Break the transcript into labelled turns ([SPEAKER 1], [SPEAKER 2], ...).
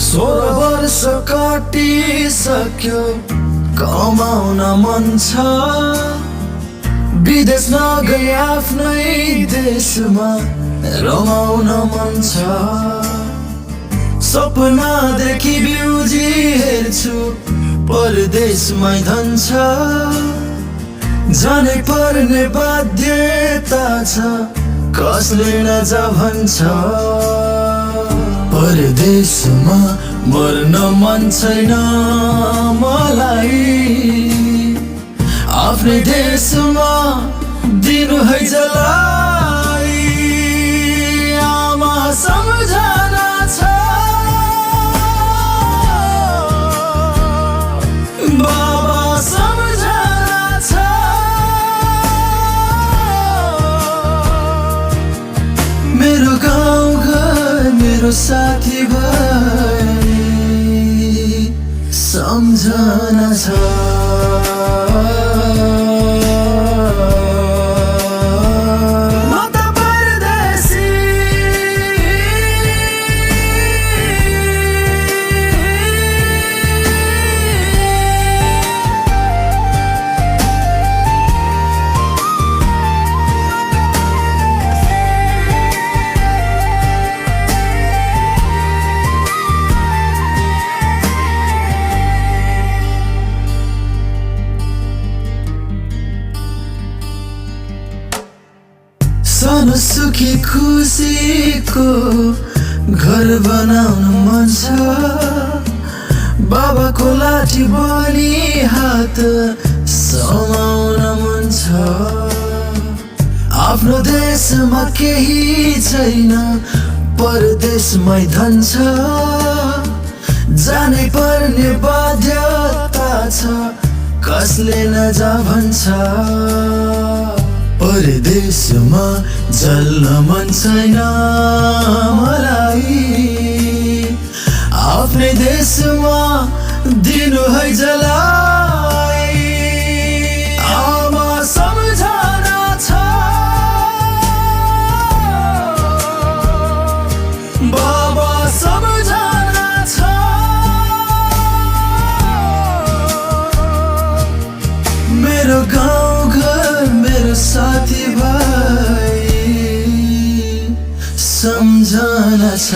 [SPEAKER 1] 16 वर्ष काटिसक्यो, कमाउन मन छ, विदेश नगई आफ्नै देशमा रमाउन मन छ। सपना देखि बिउजी हेर्छु, परदेशमै धन छ, जानै पर्ने बाध्यता छ, कसले नजा भन्छ। परदेशमा मर्न मन छैन मलाई, आफ्नै देशमा दिनु है जलाई। आमा सम्झना छ, बाबा सम्झना छ, मेरो गाउँ घर मेरो साथी भाइ सम्झना छ। सानो सुखी खुसीको घर बनाउन मन छ, बाबाको लाठी बनी हात समाउन मन छ। आफ्नो देशमा केही छैन, परदेशमै धन छ, जानै पर्ने बाध्यता छ, कसले नजा भन्छ। परदेशमा जल्न मन छैन मलाई, आफ्नै देशमा दिनु है जलाई। आमा सम्झना छ, बाबा सम्झना छ, मेरो गाउँ घर मेरो साथी भाइ सम्झना छ।